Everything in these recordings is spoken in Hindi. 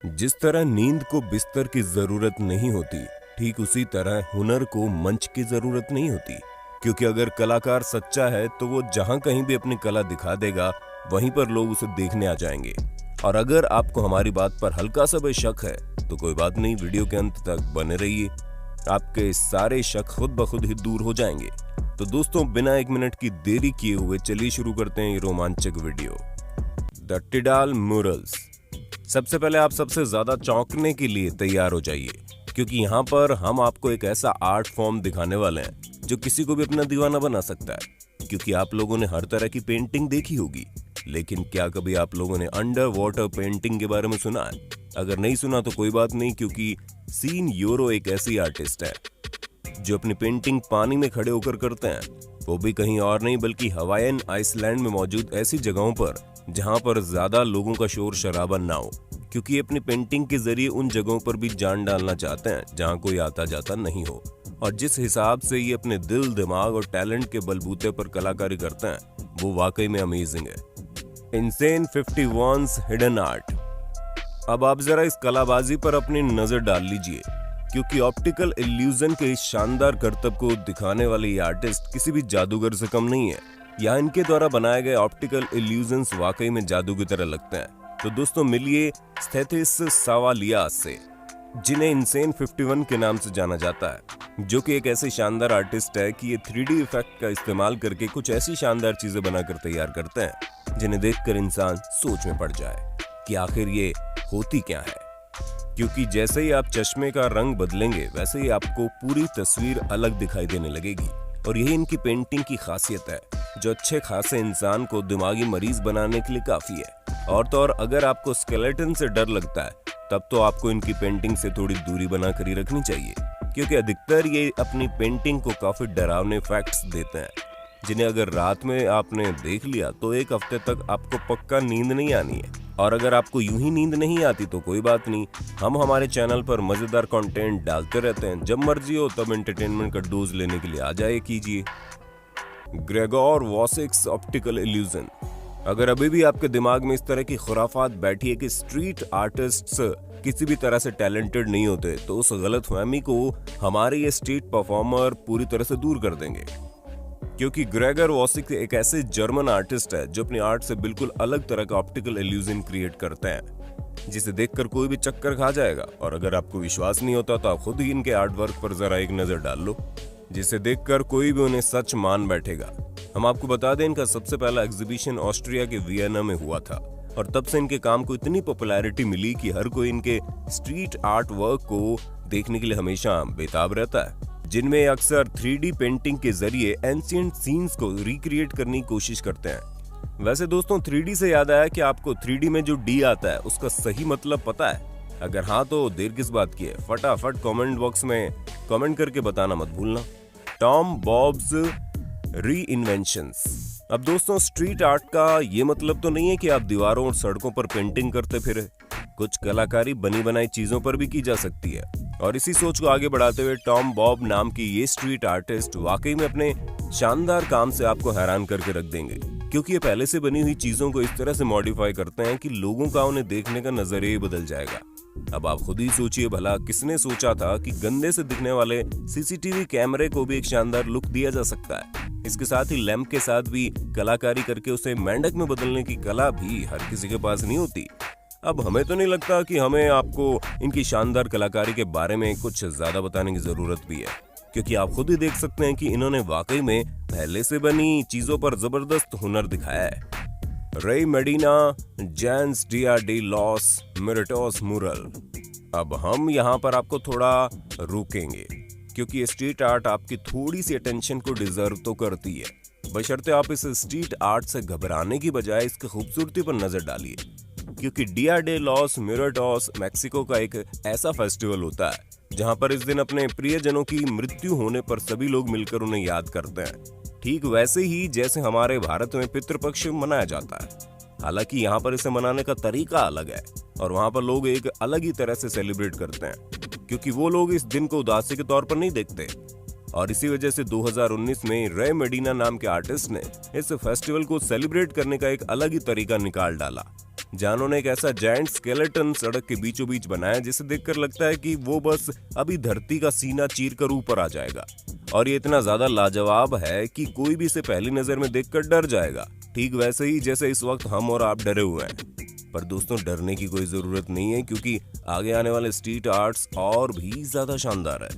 जिस तरह नींद को बिस्तर की जरूरत नहीं होती, ठीक उसी तरह हुनर को मंच की जरूरत नहीं होती। क्योंकि अगर कलाकार सच्चा है तो वो जहां कहीं भी अपनी कला दिखा देगा, वहीं पर लोग उसे देखने आ जाएंगे। और अगर आपको हमारी बात पर हल्का सा भी शक है तो कोई बात नहीं, वीडियो के अंत तक बने रहिए, आपके सारे शक खुद ब खुद ही दूर हो जाएंगे। तो दोस्तों, बिना एक मिनट की देरी किए हुए चलिए शुरू करते हैं ये रोमांचक वीडियो। The टिडाल murals. सबसे पहले आप सबसे ज्यादा चौंकने के लिए तैयार हो जाइए, क्योंकि यहाँ पर हम आपको एक ऐसा आर्ट फॉर्म दिखाने वाले हैं जो किसी को भी अपना दीवाना बना सकता है। क्योंकि आप लोगों ने हर तरह की पेंटिंग देखी होगी, लेकिन क्या कभी आप लोगों ने अंडर वाटर पेंटिंग के बारे में सुना है? अगर नहीं सुना तो कोई बात नहीं, क्योंकि सीन यूरो एक ऐसी आर्टिस्ट है जो अपनी पेंटिंग पानी में खड़े होकर करते हैं, वो भी कहीं और नहीं बल्कि हवाईयन आइसलैंड में मौजूद ऐसी जगहों पर जहां पर ज्यादा लोगों का शोर शराबा ना हो। क्योंकि अपनी पेंटिंग के जरिए उन जगहों पर भी जान डालना चाहते हैं जहां कोई आता जाता नहीं हो। और जिस हिसाब से ये अपने दिल, दिमाग और टैलेंट के बलबूते पर कलाकारी करते हैं, वो वाकई में अमेजिंग है। Insane 51's hidden art. अब आप जरा इस कलाबाजी पर अपनी नजर डाल लीजिए, क्योंकि ऑप्टिकल इल्यूजन के इस शानदार करतब को दिखाने वाले ये आर्टिस्ट किसी भी जादूगर से कम नहीं है। यहाँ इनके द्वारा बनाए गए ऑप्टिकल इल्यूजन्स वाकई में जादू की तरह लगते हैं। तो दोस्तों, मिलिए स्थेथिस सावालियास से, जिन्हें इनसेन 51 के नाम से जाना जाता है, जो कि एक ऐसे शानदार आर्टिस्ट है कि ये 3D इफेक्ट का इस्तेमाल करके कुछ ऐसी शानदार चीजें बनाकर तैयार करते हैं जिन्हें देखकर इंसान सोच में पड़ जाए कि आखिर ये होती क्या है। क्योंकि जैसे ही आप चश्मे का रंग बदलेंगे, वैसे ही आपको पूरी तस्वीर अलग दिखाई देने लगेगी। और यही इनकी पेंटिंग की खासियत है, जो अच्छे खासे इंसान को दिमागी मरीज बनाने के लिए काफी है। और तो और अगर आपको स्केलेटन से डर लगता है, तब तो आपको इनकी पेंटिंग से थोड़ी दूरी बनाकर ही रखनी चाहिए, क्योंकि अधिकतर ये अपनी पेंटिंग को काफी डरावने फैक्ट्स देते हैं, जिन्हें अगर रात में आपने देख लिया तो एक हफ्ते तक आपको पक्का नींद नहीं आनी है। और अगर आपको यूं ही नींद नहीं आती तो कोई बात नहीं, हम हमारे चैनल पर मजेदार कंटेंट डालते रहते हैं। जब मर्जी हो तब एंटरटेनमेंट का डोज लेने के लिए आ जाए कीजिए। Gregor Wasik's optical illusion. अगर अभी भी आपके दिमाग में इस तरह की खुराफात बैठी है कि स्ट्रीट आर्टिस्ट्स किसी भी तरह से टैलेंटेड नहीं होते, तो उस गलतफहमी को हमारे ये स्ट्रीट परफॉर्मर पूरी तरह से दूर कर देंगे। क्योंकि ग्रेगर वॉसिक एक ऐसे जर्मन आर्टिस्ट है जो अपनी आर्ट से बिल्कुल अलग तरह का ऑप्टिकल इल्यूजन क्रिएट करते हैं, जिसे देखकर कोई भी चक्कर खा जाएगा। और अगर आपको विश्वास नहीं होता तो आप खुद ही इनके आर्ट वर्क पर जरा एक नजर डाल लो, जिसे देखकर कोई भी उन्हें सच मान बैठेगा। हम आपको बता दें, इनका सबसे पहला एग्जीबिशन ऑस्ट्रिया के वियना में हुआ था, और तब से इनके काम को इतनी पॉपुलैरिटी मिली कि हर कोई इनके स्ट्रीट आर्ट वर्क को देखने के लिए हमेशा बेताब रहता है, जिनमें अक्सर 3D पेंटिंग के जरिए एंशिएंट सीन्स को रिक्रिएट करने की कोशिश करते हैं। वैसे दोस्तों, 3D से याद आया कि आपको 3D में जो D आता है उसका सही मतलब पता है? अगर हाँ तो देर किस बात की है, फटाफट कमेंट बॉक्स में कमेंट करके बताना मत भूलना। Tom Bob's reinventions. अब दोस्तों, स्ट्रीट आर्ट का ये मतलब तो नहीं है कि आप दीवारों और सड़कों पर पेंटिंग करते फिरे। कुछ कलाकारी बनी बनाई चीजों पर भी की जा सकती है। और इसी सोच को आगे बढ़ाते हुए टॉम बॉब नाम की ये स्ट्रीट आर्टिस्ट वाकई में अपने शानदार काम से आपको हैरान करके रख देंगे, क्योंकि ये पहले से बनी हुई चीजों को इस तरह से मॉडिफाई करते हैं कि लोगों का उन्हें देखने का नजरिया ही बदल जाएगा। अब आप खुद ही सोचिए, भला किसने सोचा था कि गंदे से दिखने वाले सीसीटीवी कैमरे को भी एक शानदार लुक दिया जा सकता है। इसके साथ ही लैंप के साथ भी कलाकारी करके उसे मेंढक में बदलने की कला भी हर किसी के पास नहीं होती। अब हमें तो नहीं लगता कि हमें आपको इनकी शानदार कलाकारी के बारे में कुछ ज्यादा बताने की जरूरत भी है, क्योंकि आप खुद ही देख सकते हैं कि इन्होंने वाकई में पहले से बनी चीजों पर जबरदस्त हुनर दिखाया है। रे मेडिना जैंस डिया डी लॉस मिरेटोस मुरल। अब हम यहाँ पर आपको थोड़ा रोकेंगे, क्योंकि ये स्ट्रीट आर्ट आपकी थोड़ी सी अटेंशन को डिजर्व तो करती है, बशर्ते आप इस स्ट्रीट आर्ट से घबराने की बजाय इसकी खूबसूरती पर नजर डालिए। क्योंकि डिया डे लॉस मिरेटोस मैक्सिको का एक ऐसा फेस्टिवल होता है जहां पर इस दिन अपने प्रियजनों की मृत्यु होने पर सभी लोग मिलकर उन्हें याद करते हैं, ठीक वैसे ही जैसे हमारे भारत में पितृपक्ष मनाया जाता है। हालांकि यहाँ पर इसे मनाने का तरीका अलग है, और वहाँ पर लोग एक अलग ही तरह से सेलिब्रेट करते हैं, क्योंकि वो लोग इस दिन को उदासी के तौर पर नहीं देखते। और इसी वजह से 2019 में रे मेडिना नाम के आर्टिस्ट ने इस फेस्टिवल को सेलिब्रेट करने का एक अलग ही तरीका निकाल डाला, जानों ने एक ऐसा जायंट स्केलेटन सड़क के बीचों बीच बनाया जिसे देखकर लगता है कि वो बस अभी धरती का सीना चीर कर ऊपर आ जाएगा। और ये इतना ज्यादा लाजवाब है कि कोई भी इसे पहली नजर में देखकर डर जाएगा, ठीक वैसे ही जैसे इस वक्त हम और आप डरे हुए हैं। पर दोस्तों, डरने की कोई जरूरत नहीं है, क्योंकि आगे आने वाले स्ट्रीट आर्ट्स और भी ज्यादा शानदार है।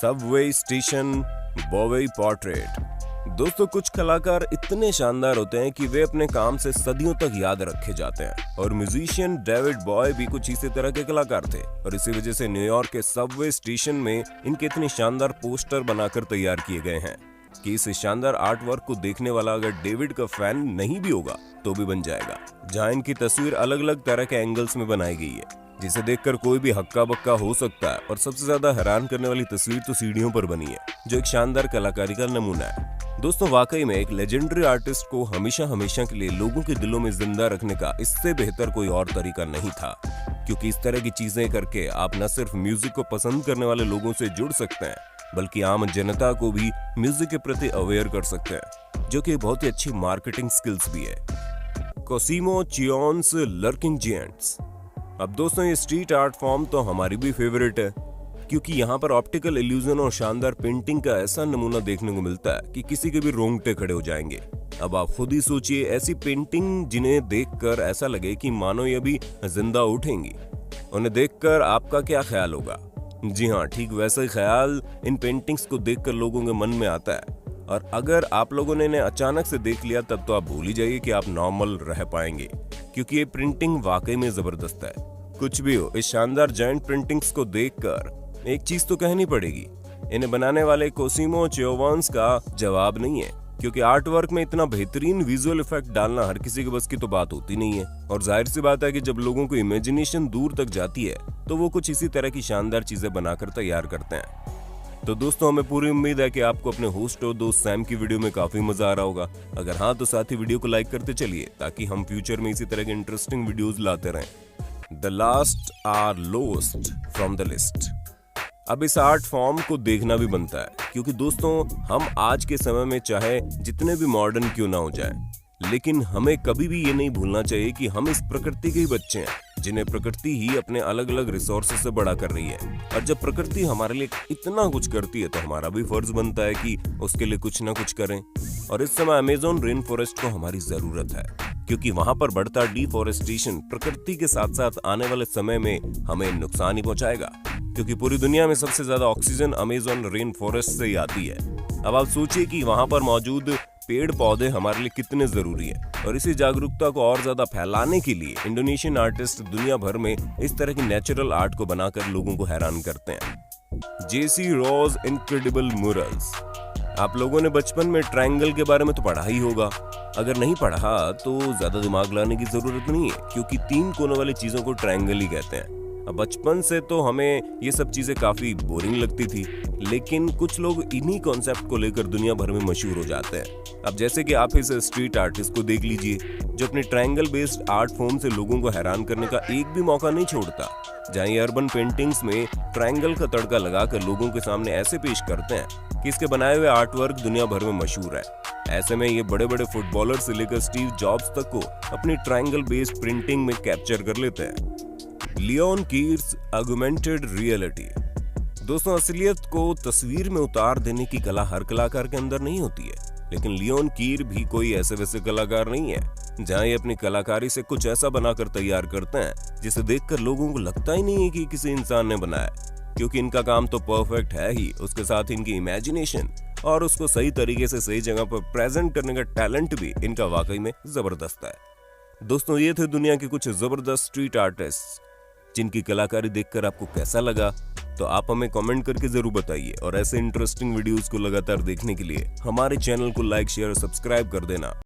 सबवे स्टेशन बोवे पोर्ट्रेट। दोस्तों, कुछ कलाकार इतने शानदार होते हैं कि वे अपने काम से सदियों तक याद रखे जाते हैं, और म्यूजिशियन डेविड बॉय भी कुछ इसी तरह के कलाकार थे। और इसी वजह से न्यूयॉर्क के सबवे स्टेशन में इनके इतने शानदार पोस्टर बनाकर तैयार किए गए हैं कि इस शानदार आर्ट वर्क को देखने वाला अगर डेविड का फैन नहीं भी होगा तो भी बन जाएगा। जहां इनकी तस्वीर अलग अलग तरह के एंगल्स में बनाई गई है, जिसे देखकर कोई भी हक्का बक्का हो सकता है। और सबसे ज्यादा हैरान करने वाली तस्वीर तो सीढ़ियों पर बनी है, जो एक शानदार कलाकारी का नमूना है। दोस्तों, वाकई में एक लेजेंडरी आर्टिस्ट को हमेशा हमेशा के लिए लोगों के दिलों में जिंदा रखने का इससे बेहतर कोई और तरीका नहीं था, क्योंकि इस तरह की चीजें करके आप न सिर्फ म्यूजिक को पसंद करने वाले लोगों से जुड़ सकते हैं, बल्कि आम जनता को भी म्यूजिक के प्रति अवेयर कर सकते हैं, जो कि बहुत ही अच्छी मार्केटिंग स्किल्स भी है। Cosimo Chione's lurking giants. अब दोस्तों, ये स्ट्रीट आर्ट फॉर्म तो हमारी भी फेवरेट है, क्योंकि यहाँ पर ऑप्टिकल इल्यूजन और शानदार पेंटिंग का ऐसा नमूना देखने को मिलता है कि किसी के भी रोंगटे खड़े हो जाएंगे। अब आप खुद ही सोचिए, ऐसी पेंटिंग जिन्हें देखकर ऐसा लगे कि मानो ये भी जिंदा उठेंगी। उन्हें देखकर आपका क्या ख्याल होगा? जी हाँ, ठीक वैसा ही ख्याल इन पेंटिंग्स को देखकर लोगों के मन में आता है। और अगर आप लोगों ने इन्हें अचानक से देख लिया, तब तो आप भूल ही जाइए कि आप नॉर्मल रह पाएंगे, क्योंकि ये प्रिंटिंग वाकई में जबरदस्त है। कुछ भी हो, इस शानदार जायंट प्रिंटिंग्स को देखकर एक चीज तो कहनी पड़ेगी, इन्हें बनाने वाले कोसिमो चियोन्स का जवाब नहीं है, क्योंकि आर्ट वर्क में इतना बेहतरीन विजुअल इफेक्ट डालना हर किसी के बस की तो बात होती नहीं है। और जाहिर सी बात है कि जब लोगों को इमेजिनेशन दूर तक जाती है तो वो कुछ इसी तरह की शानदार चीजें बनाकर तैयार करते हैं। तो दोस्तों, हमें पूरी उम्मीद है कि आपको अपने होस्ट और दोस्त सैम की वीडियो में काफी मजा आ रहा होगा। अगर हाँ, तो साथ ही वीडियो को लाइक करते चलिए, ताकि हम फ्यूचर में इसी तरह के इंटरेस्टिंग वीडियोस लाते रहें। The last are lost from the list. अब इस आर्ट फॉर्म को देखना भी बनता है, क्योंकि दोस्तों, हम आज के समय में चाहे जितने भी मॉडर्न क्यों ना हो जाए, लेकिन हमें कभी भी ये नहीं भूलना चाहिए कि हम इस प्रकृति के ही बच्चे हैं, जिन्हें प्रकृति ही अपने अलग अलग रिसोर्सेज से बड़ा कर रही है। और जब प्रकृति हमारे लिए इतना कुछ करती है, तो हमारा भी फर्ज बनता है कि उसके लिए कुछ ना कुछ करें। और इस समय अमेज़न रेन फॉरेस्ट को हमारी जरूरत है, क्योंकि वहां पर बढ़ता डिफॉरेस्टेशन प्रकृति के साथ साथ आने वाले समय में हमें नुकसान ही पहुंचाएगा, क्योंकि पूरी दुनिया में सबसे ज्यादा ऑक्सीजन अमेज़न रेन फॉरेस्ट से ही आती है। अब आप सोचिए कि वहां पर मौजूद पेड़ पौधे हमारे लिए कितने जरूरी है। और इसी जागरूकता को और ज्यादा फैलाने के लिए इंडोनेशियन आर्टिस्ट दुनिया भर में इस तरह की नेचुरल आर्ट को बनाकर लोगों को हैरान करते हैं। जेसी रोज इनक्रेडिबल म्यूरल्स। आप लोगों ने बचपन में ट्रायंगल के बारे में तो पढ़ा ही होगा। अगर नहीं पढ़ा तो ज्यादा दिमाग लाने की जरूरत नहीं है, क्योंकि 3 कोनों वाली चीजों को ट्रायंगल ही कहते हैं। अब बचपन से तो हमें ये सब चीजें काफी बोरिंग लगती थी, लेकिन कुछ लोग इन्हीं कॉन्सेप्ट को लेकर दुनिया भर में मशहूर हो जाते हैं। अब जैसे कि आप इस स्ट्रीट आर्टिस्ट को देख लीजिए, जो अपने ट्रायंगल बेस्ड आर्ट फॉर्म से लोगों को हैरान करने का एक भी मौका नहीं छोड़ता। जहाँ ये अर्बन पेंटिंग्स में ट्रायंगल का तड़का लगाकर लोगों के सामने ऐसे पेश करते हैं कि इसके बनाए हुए आर्ट वर्क दुनिया भर में मशहूर है। ऐसे में ये बड़े बड़े फुटबॉलर से लेकर स्टीव जॉब्स तक को अपनी ट्रायंगल बेस्ड प्रिंटिंग में कैप्चर कर लेते हैं। Leon Keer's augmented reality. दोस्तों, असलियत को तस्वीर में उतार देने की कला हर कलाकार के अंदर नहीं होती है, लेकिन लियोन कीर भी कोई ऐसे वैसे कलाकार नहीं है, जहां ये अपनी कलाकारी से कुछ ऐसा बनाकर तैयार करते हैं जिसे देखकर लोगों को लगता ही नहीं है कि किसी इंसान ने बनाया, क्योंकि इनका काम तो परफेक्ट है ही, उसके साथ इनकी इमेजिनेशन और उसको सही तरीके से सही जगह पर प्रेजेंट करने का टैलेंट भी इनका वाकई में जबरदस्त है। दोस्तों, ये थे दुनिया के कुछ जबरदस्त स्ट्रीट आर्टिस्ट, जिनकी कलाकारी देखकर आपको कैसा लगा, तो आप हमें कमेंट करके जरूर बताइए। और ऐसे इंटरेस्टिंग वीडियोस को लगातार देखने के लिए हमारे चैनल को लाइक, शेयर और सब्सक्राइब कर देना।